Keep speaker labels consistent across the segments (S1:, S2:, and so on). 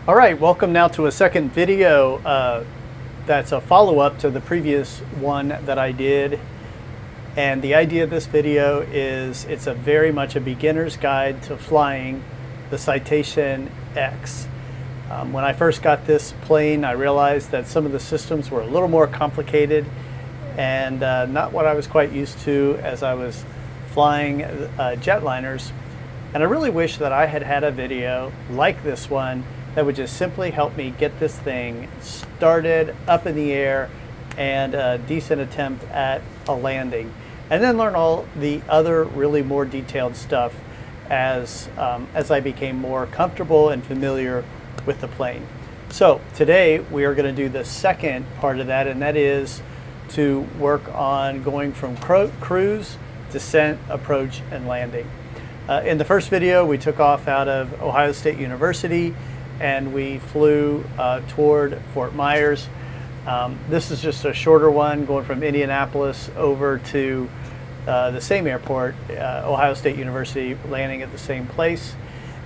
S1: All right, welcome now to a second video that's a follow-up to the previous one that I did. And the idea of this video is it's a very much a beginner's guide to flying the Citation X. When I first got this plane, I realized that some of the systems were a little more complicated and not what I was quite used to as I was flying jetliners. And I really wish that I had had a video like this one that would just simply help me get this thing started up in the air and a decent attempt at a landing. And then learn all the other really more detailed stuff as I became more comfortable and familiar with the plane. So today we are going to do the second part of that, and that is to work on going from cruise, descent, approach, and landing. In the first video, we took off out of Ohio State University and we flew toward Fort Myers. This is just a shorter one going from Indianapolis over to the same airport, Ohio State University, landing at the same place.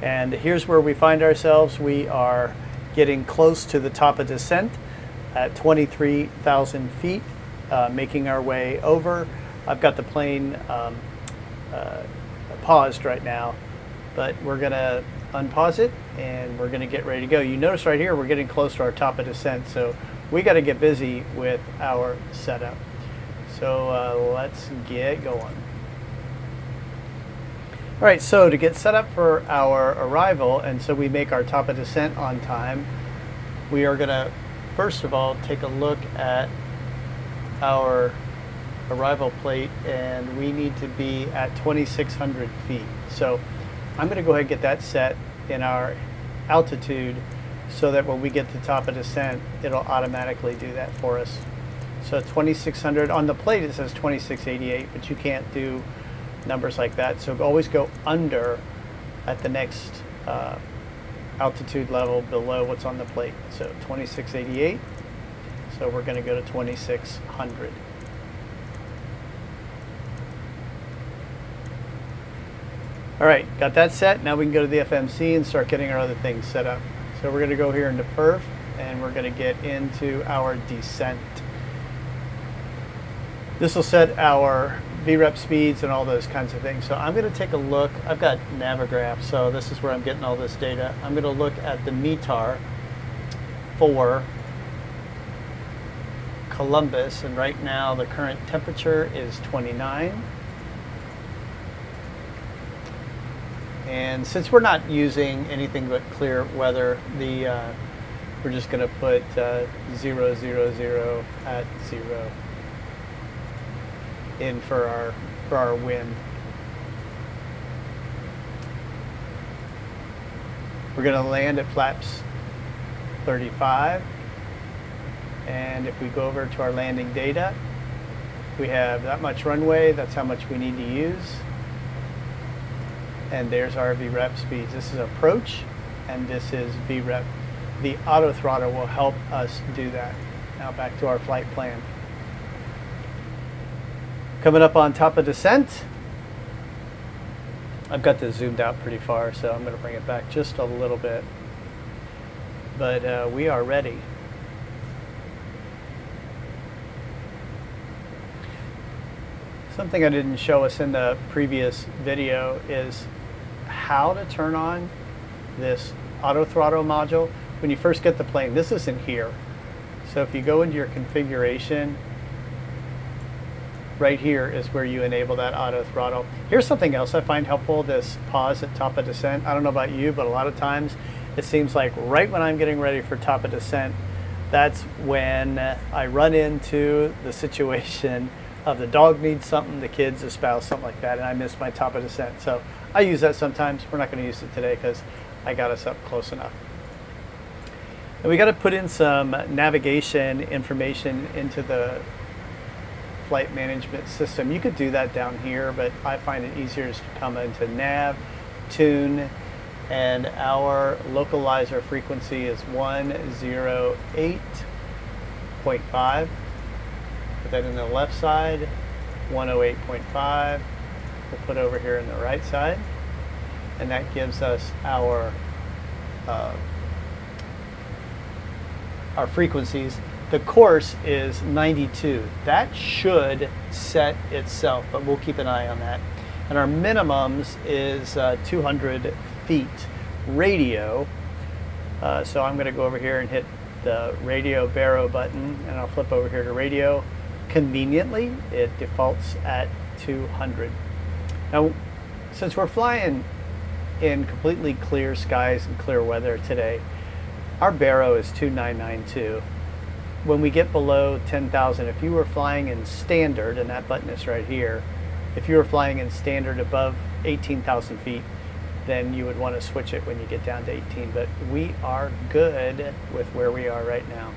S1: And here's where we find ourselves. We are getting close to the top of descent at 23,000 feet, making our way over. I've got the plane paused right now, but we're gonna unpause it and we're gonna get ready to go. You notice right here we're getting close to our top of descent, so we got to get busy with our setup. So let's get going. All right, so to get set up for our arrival, and so we make our top of descent on time, we are gonna first of all take a look at our arrival plate, and we need to be at 2,600 feet. So I'm going to go ahead and get that set in our altitude so that when we get to the top of descent, it'll automatically do that for us. So 2,600, on the plate it says 2,688, but you can't do numbers like that. So always go under at the next altitude level below what's on the plate. So 2,688, so we're going to go to 2,600. All right, got that set. Now we can go to the FMC and start getting our other things set up. So we're going to go here into perf, and we're going to get into our descent. This will set our VREP speeds and all those kinds of things. So I'm going to take a look. I've got Navigraph, so this is where I'm getting all this data. I'm going to look at the METAR for Columbus, and right now the current temperature is 29. And since we're not using anything but clear weather, we're just going to put 0, 0, 0 at 0 in for our wind. We're going to land at flaps 35, and if we go over to our landing data, we have that much runway. That's how much we need to use. And there's our VREP speeds. This is approach, and this is VREP. The auto throttle will help us do that. Now back to our flight plan. Coming up on top of descent, I've got this zoomed out pretty far, so I'm going to bring it back just a little bit. But we are ready. Something I didn't show us in the previous video is how to turn on this auto throttle module. When you first get the plane, this isn't here. So if you go into your configuration, right here is where you enable that auto throttle. Here's something else I find helpful, this pause at top of descent. I don't know about you, but a lot of times it seems like right when I'm getting ready for top of descent, that's when I run into the situation of the dog needs something, the kids, the spouse, something like that, and I miss my top of descent. So I use that sometimes. We're not going to use it today because I got us up close enough. And we got to put in some navigation information into the flight management system. You could do that down here, but I find it easier to come into nav, tune, and our localizer frequency is 108.5. Put that in the left side, 108.5. We'll put over here in the right side, and that gives us our our frequencies. The course is 92. That should set itself, but we'll keep an eye on that. And our minimums is 200 feet radio. So I'm going to go over here and hit the radio baro button, and I'll flip over here to radio. Conveniently, it defaults at 200. Now, since we're flying in completely clear skies and clear weather today, our baro is 2992. When we get below 10,000, if you were flying in standard, and that button is right here, if you were flying in standard above 18,000 feet, then you would want to switch it when you get down to 18. But we are good with where we are right now.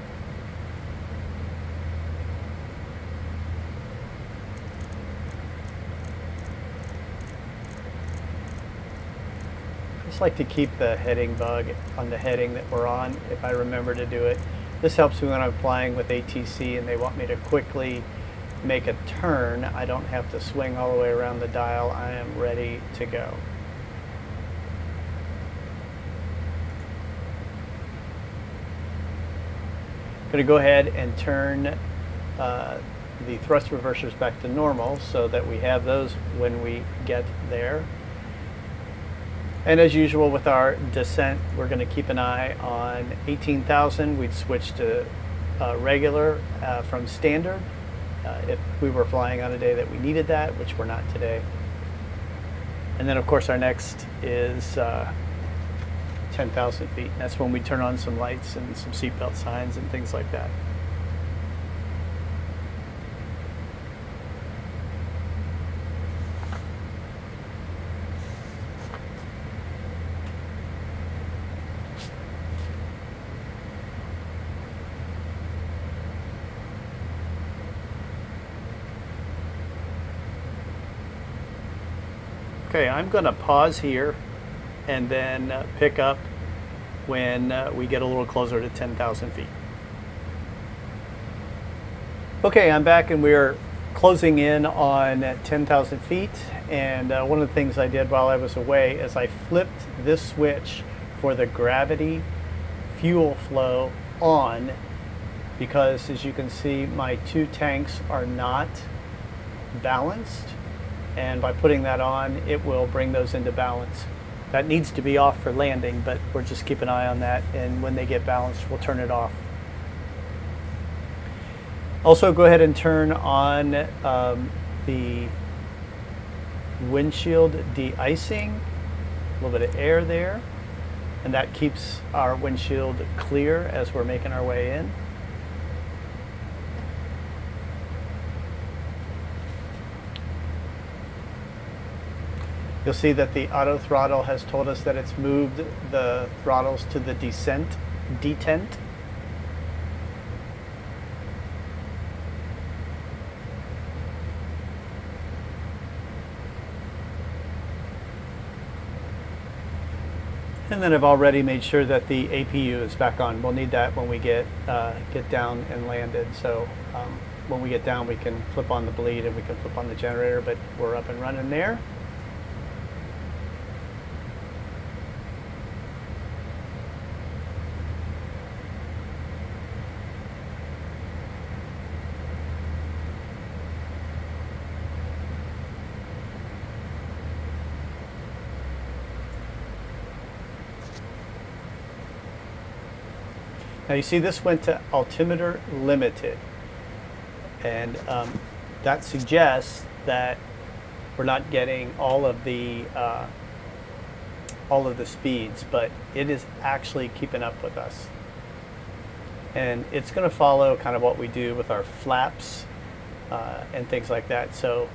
S1: I just like to keep the heading bug on the heading that we're on if I remember to do it. This helps me when I'm flying with ATC and they want me to quickly make a turn. I don't have to swing all the way around the dial. I am ready to go. I'm going to go ahead and turn the thrust reversers back to normal so that we have those when we get there. And as usual with our descent, we're going to keep an eye on 18,000. We'd switch to regular from standard if we were flying on a day that we needed that, which we're not today. And then of course our next is 10,000 feet. That's when we turn on some lights and some seatbelt signs and things like that. Okay, I'm going to pause here and then pick up when we get a little closer to 10,000 feet. Okay, I'm back and we're closing in on 10,000 feet. And one of the things I did while I was away is I flipped this switch for the gravity fuel flow on, because as you can see, my two tanks are not balanced. And by putting that on, it will bring those into balance. That needs to be off for landing, but we're just keeping an eye on that, and when they get balanced, we'll turn it off. Also, go ahead and turn on the windshield de-icing, a little bit of air there, and that keeps our windshield clear as we're making our way in. You'll see that the auto throttle has told us that it's moved the throttles to the detent. And then I've already made sure that the APU is back on. We'll need that when we get down and landed. So when we get down, we can flip on the bleed and we can flip on the generator, but we're up and running there. Now you see this went to altimeter limited, and that suggests that we're not getting all of the speeds, but it is actually keeping up with us. And it's going to follow kind of what we do with our flaps and things like that. So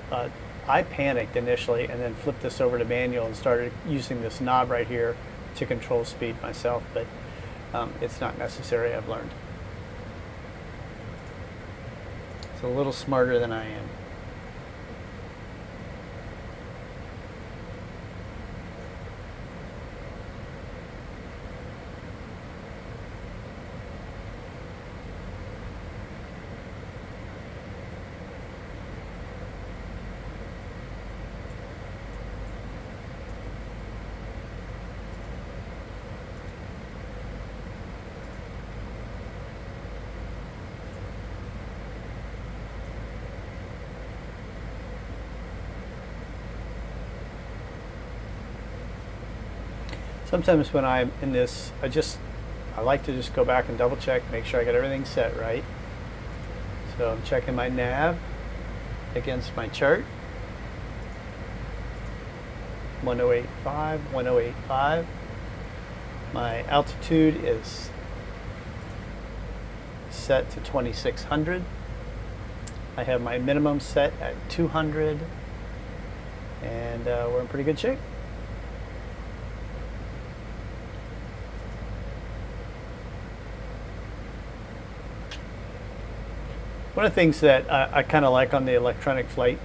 S1: I panicked initially and then flipped this over to manual and started using this knob right here to control speed myself, but it's not necessary, I've learned. It's a little smarter than I am. Sometimes when I'm in this, I like to just go back and double check, make sure I got everything set right. So I'm checking my nav against my chart. 1085, 1085. My altitude is set to 2600. I have my minimum set at 200, and we're in pretty good shape. One of the things that I kind of like on the electronic flight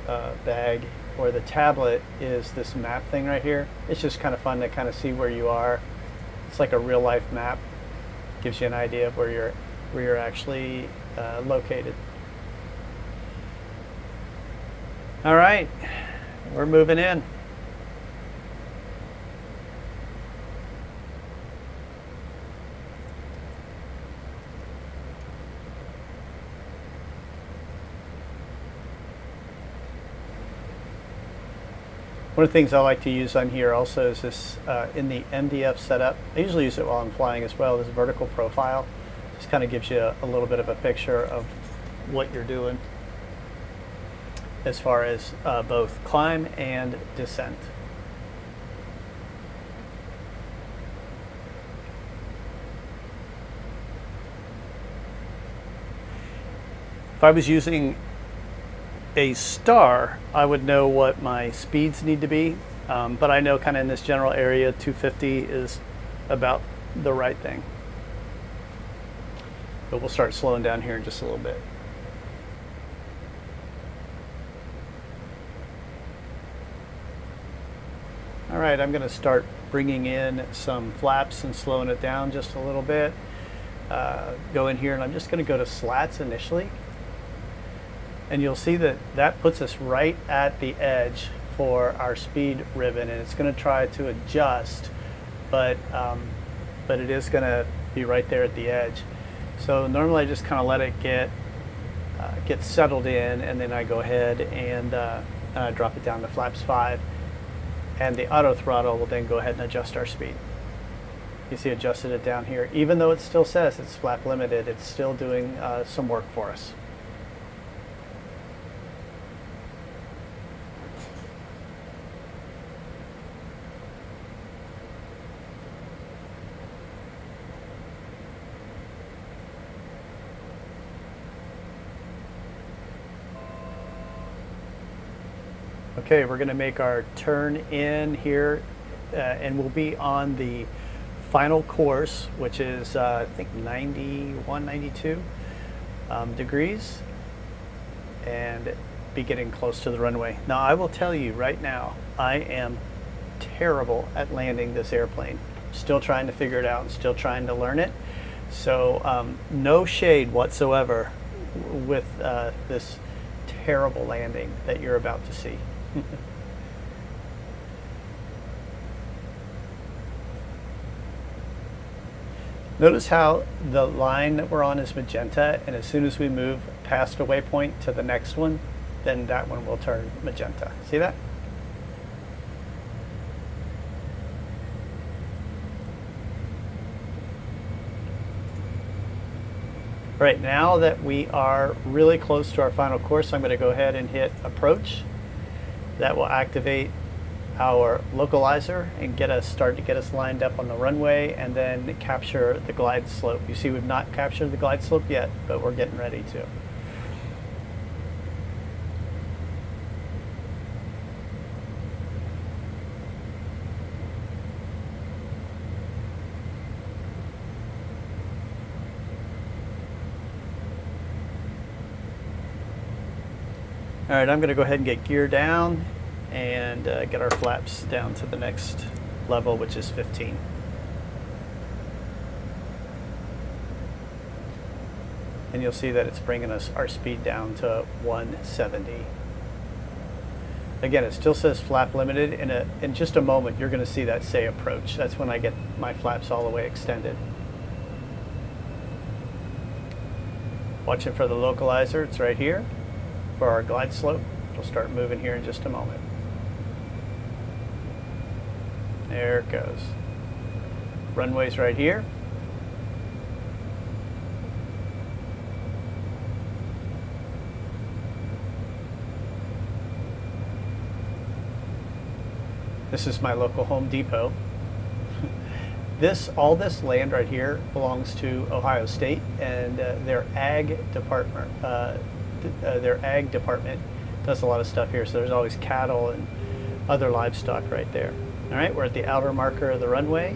S1: bag or the tablet is this map thing right here. It's just kind of fun to kind of see where you are. It's like a real life map. Gives you an idea of where you're actually located. All right, we're moving in. One of the things I like to use on here also is this in the MDF setup. I usually use it while I'm flying as well, this vertical profile. Just kind of gives you a little bit of a picture of what you're doing as far as both climb and descent. If I was using a star, I would know what my speeds need to be, but I know kind of in this general area 250 is about the right thing. But we'll start slowing down here in just a little bit. All right, I'm going to start bringing in some flaps and slowing it down just a little bit. Go in here and I'm just going to go to slats initially. And you'll see that that puts us right at the edge for our speed ribbon, and it's going to try to adjust, but it is going to be right there at the edge. So normally I just kind of let it get settled in, and then I go ahead and drop it down to flaps 5, and the auto throttle will then go ahead and adjust our speed. You see, adjusted it down here. Even though it still says it's flap limited, it's still doing some work for us. Okay, we're going to make our turn in here, and we'll be on the final course, which is I think 91, 92 degrees, and be getting close to the runway. Now I will tell you right now, I am terrible at landing this airplane. Still trying to figure it out and still trying to learn it. So no shade whatsoever with this terrible landing that you're about to see. Notice how the line that we're on is magenta, and as soon as we move past a waypoint to the next one, then that one will turn magenta. See that? Right now that we are really close to our final course, I'm going to go ahead and hit approach. That will activate our localizer and start to get us lined up on the runway, and then capture the glide slope. You see, we've not captured the glide slope yet, but we're getting ready to. All right, I'm going to go ahead and get gear down and get our flaps down to the next level, which is 15. And you'll see that it's bringing us our speed down to 170. Again, it still says flap limited. In just a moment, you're going to see that say approach. That's when I get my flaps all the way extended. Watching for the localizer, it's right here. For our glide slope, it'll start moving here in just a moment. There it goes. Runway's right here. This is my local Home Depot. All this land right here belongs to Ohio State, and their ag department does a lot of stuff here. So there's always cattle and other livestock right there. All right, we're at the outer marker of the runway.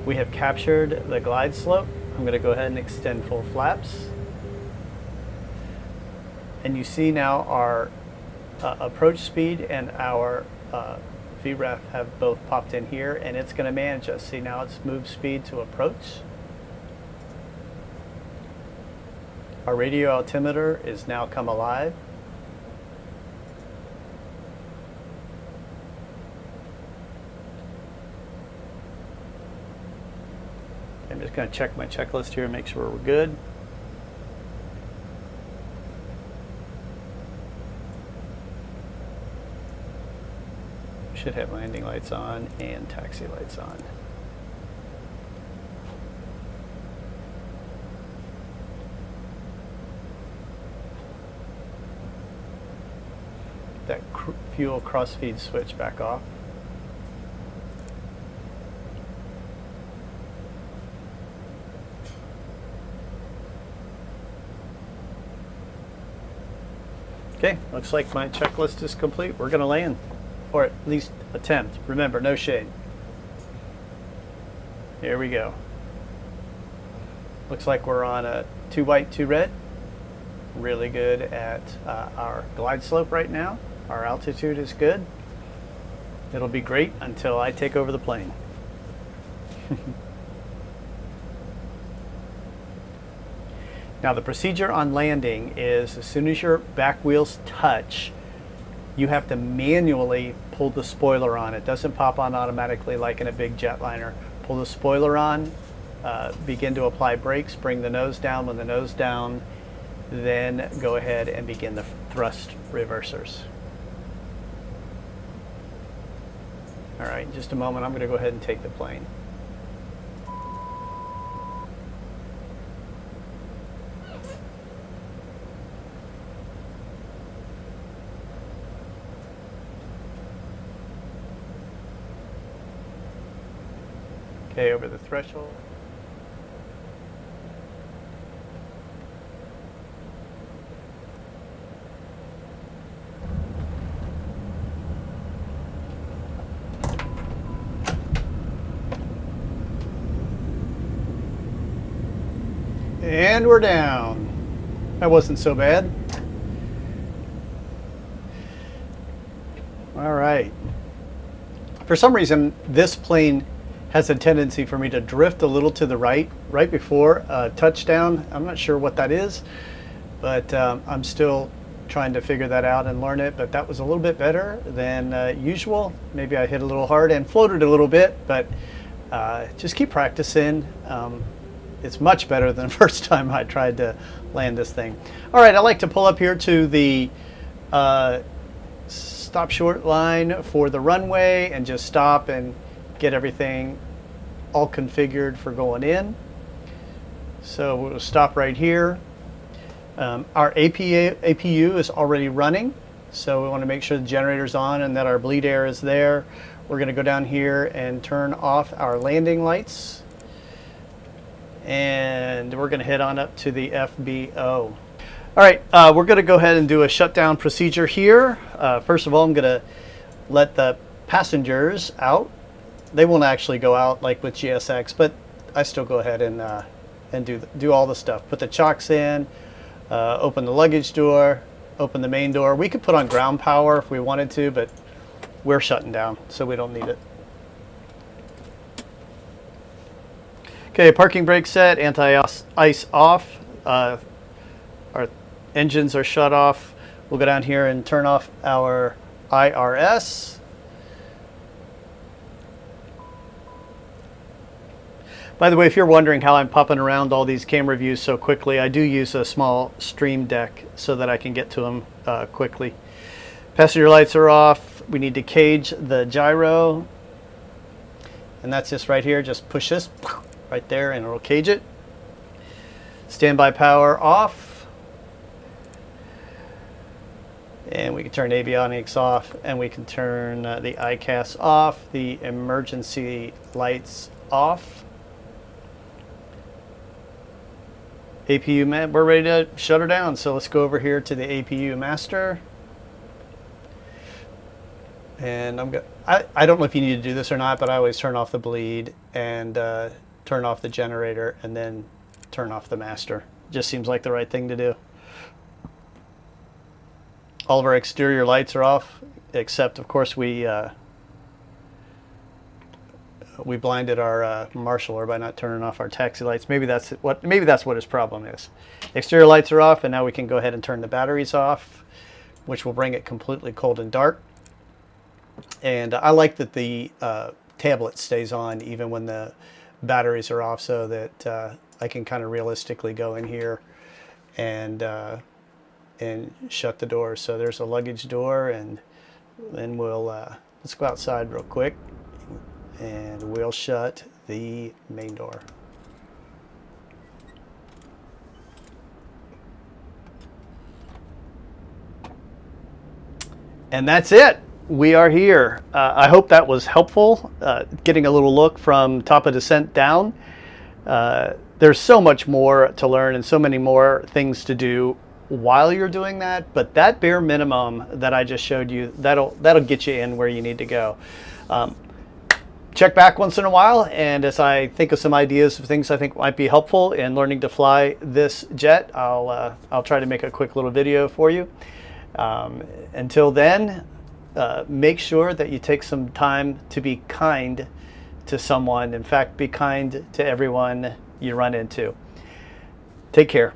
S1: We have captured the glide slope. I'm going to go ahead and extend full flaps. And you see now our approach speed and our VREF have both popped in here, and it's going to manage us. See, now it's moved speed to approach. Our radio altimeter is now come alive. I'm just going to check my checklist here and make sure we're good. Should have landing lights on and taxi lights on. That fuel crossfeed switch back off. Okay, looks like my checklist is complete. We're going to land, or at least attempt. Remember, no shade. Here we go. Looks like we're on a 2 white, 2 red. Really good at our glide slope right now. Our altitude is good. It'll be great until I take over the plane. Now the procedure on landing is as soon as your back wheels touch, you have to manually pull the spoiler on. It doesn't pop on automatically like in a big jetliner. Pull the spoiler on, begin to apply brakes, bring the nose down. When the nose down, then go ahead and begin the thrust reversers. All right, in just a moment, I'm going to go ahead and take the plane. Okay, over the threshold. And we're down. That wasn't so bad. All right. For some reason, this plane has a tendency for me to drift a little to the right before touchdown. I'm not sure what that is, but I'm still trying to figure that out and learn it. But that was a little bit better than usual. Maybe I hit a little hard and floated a little bit, but just keep practicing. It's much better than the first time I tried to land this thing. All right, I like to pull up here to the stop short line for the runway and just stop and get everything all configured for going in. So we'll stop right here. Our APU is already running, so we want to make sure the generator's on and that our bleed air is there. We're going to go down here and turn off our landing lights, and we're going to head on up to the FBO. All right, we're going to go ahead and do a shutdown procedure here. First of all, I'm going to let the passengers out. They won't actually go out like with GSX, but I still go ahead and do all the stuff. Put the chocks in, open the luggage door, open the main door. We could put on ground power if we wanted to, but we're shutting down, so we don't need it. Okay, parking brake set, anti-ice off. Our engines are shut off. We'll go down here and turn off our IRS. By the way, if you're wondering how I'm popping around all these camera views so quickly, I do use a small stream deck so that I can get to them quickly. Passenger lights are off. We need to cage the gyro. And that's this right here. Just push this right there and it'll cage it. Standby power off. And we can turn avionics off, and we can turn the ICAS off, the emergency lights off. APU, we're ready to shut her down. So let's go over here to the APU master. And I don't know if you need to do this or not, but I always turn off the bleed and turn off the generator and then turn off the master. Just seems like the right thing to do. All of our exterior lights are off, except of course we blinded our marshaller by not turning off our taxi lights. Maybe that's what his problem is. Exterior lights are off, and now we can go ahead and turn the batteries off, which will bring it completely cold and dark. And I like that the tablet stays on even when the batteries are off, so that I can kind of realistically go in here and shut the door. So there's a luggage door, and then we'll let's go outside real quick, and we'll shut the main door. And that's it. We are here. I hope that was helpful, getting a little look from top of descent down. There's so much more to learn and so many more things to do while you're doing that, but that bare minimum that I just showed you, that'll get you in where you need to go. Check back once in a while, and as I think of some ideas of things I think might be helpful in learning to fly this jet, I'll try to make a quick little video for you. Until then, make sure that you take some time to be kind to someone. In fact, be kind to everyone you run into. Take care.